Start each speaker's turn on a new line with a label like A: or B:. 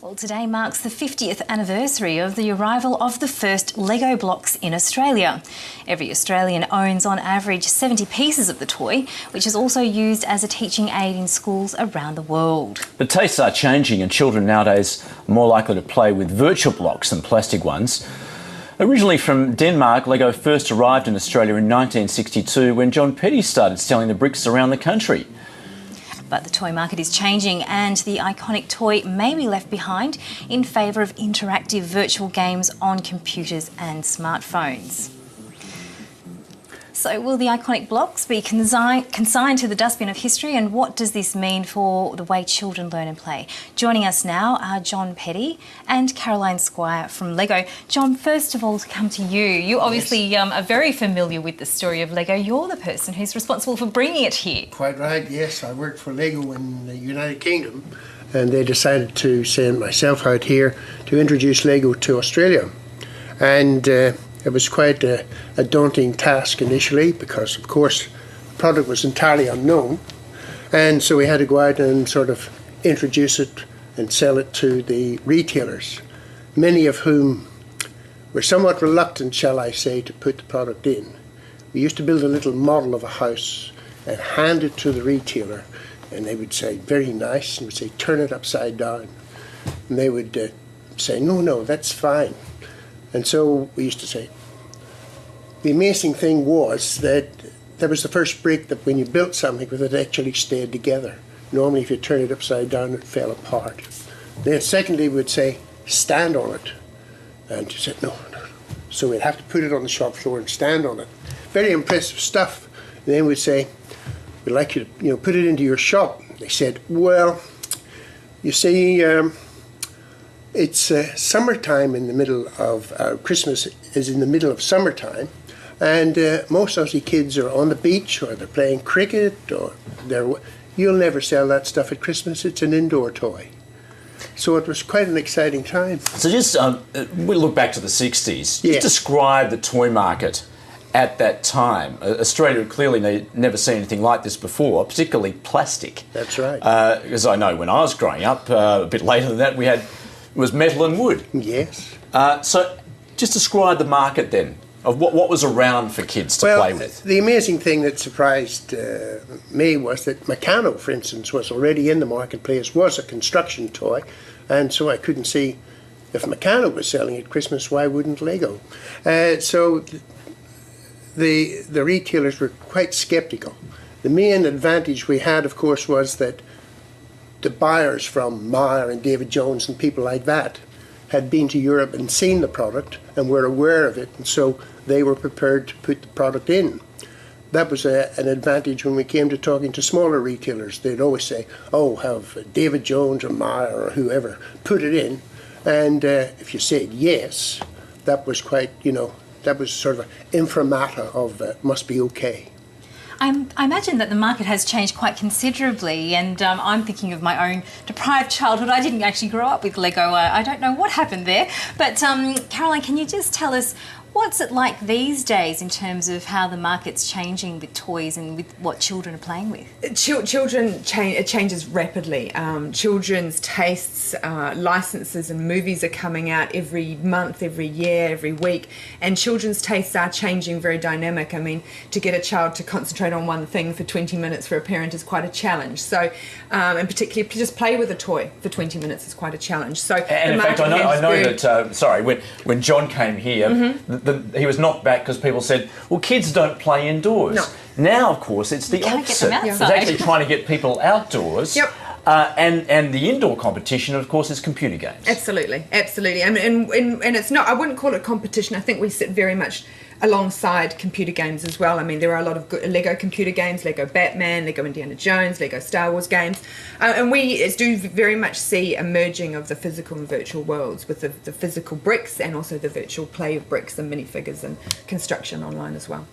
A: Well, today marks the 50th anniversary of the arrival of the first Lego blocks in Australia. Every Australian owns on average 70 pieces of the toy, which is also used as a teaching aid in schools around the world.
B: But tastes are changing and children nowadays are more likely to play with virtual blocks than plastic ones. Originally from Denmark, Lego first arrived in Australia in 1962 when John Petty started selling the bricks around the country.
A: But the toy market is changing and the iconic toy may be left behind in favour of interactive virtual games on computers and smartphones. So will the iconic blocks be consigned to the dustbin of history, and what does this mean for the way children learn and play? Joining us now are John Petty and Caroline Squire from Lego. John, first of all, to come to you. You obviously are very familiar with the story of Lego. You're the person who's responsible for bringing it here.
C: Quite right, yes. I worked for Lego in the United Kingdom, and they decided to send myself out here to introduce Lego to Australia. And it was quite a daunting task initially because, of course, the product was entirely unknown. And so we had to go out and sort of introduce it and sell it to the retailers, many of whom were somewhat reluctant, shall I say, to put the product in. We used to build a little model of a house and hand it to the retailer, and they would say, very nice, and would say, turn it upside down. And they would say, no, that's fine. And so we used to say, the amazing thing was that that was the first brick that when you built something with it actually stayed together. Normally if you turn it upside down it fell apart. Then secondly we would say, stand on it. And you said, no. So we'd have to put it on the shop floor and stand on it. Very impressive stuff. And then we'd say, we'd like you to put it into your shop. They said, well, you see, it's summertime in the middle of Christmas is in the middle of summertime, and most Aussie kids are on the beach or they're playing cricket or you'll never sell that stuff at Christmas. It's an indoor toy. So it was quite an exciting time.
B: So just we look back to the 60s.
C: Yeah.
B: Just describe the toy market at that time. Australia had clearly never seen anything like this before, particularly plastic.
C: That's right.
B: Because I know when I was growing up, a bit later than that, it was metal and wood.
C: Yes.
B: So just describe the market then, of what was around for kids to play with.
C: The amazing thing that surprised me was that Meccano, for instance, was already in the marketplace, was a construction toy, and so I couldn't see if Meccano was selling at Christmas, why wouldn't Lego? So the retailers were quite sceptical. The main advantage we had, of course, was that the buyers from Myer and David Jones and people like that had been to Europe and seen the product and were aware of it, and so they were prepared to put the product in. That was an advantage when we came to talking to smaller retailers. They'd always say, oh, have David Jones or Myer or whoever put it in, and if you said yes, that was quite, that was sort of an imprimatur of must be okay.
A: I imagine that the market has changed quite considerably, and I'm thinking of my own deprived childhood. I didn't actually grow up with Lego. I don't know what happened there. But Caroline, can you just tell us what's it like these days in terms of how the market's changing with toys and with what children are playing with?
D: It changes rapidly. Children's tastes, licenses and movies are coming out every month, every year, every week, and children's tastes are changing very dynamic. I mean, to get a child to concentrate on one thing for 20 minutes for a parent is quite a challenge. So, and particularly just play with a toy for 20 minutes is quite a challenge. So,
B: and in fact, I know that, when John came here, he was knocked back because people said, well, kids don't play indoors.
D: No.
B: Now, of course, it's the opposite. It's actually trying to get people outdoors.
D: Yep.
B: And the indoor competition, of course, is computer games.
D: Absolutely. I mean, and it's not, I wouldn't call it competition. I think we sit very much alongside computer games as well. I mean, there are a lot of good Lego computer games, Lego Batman, Lego Indiana Jones, Lego Star Wars games, and we do very much see a merging of the physical and virtual worlds with the physical bricks and also the virtual play of bricks and minifigures and construction online as well.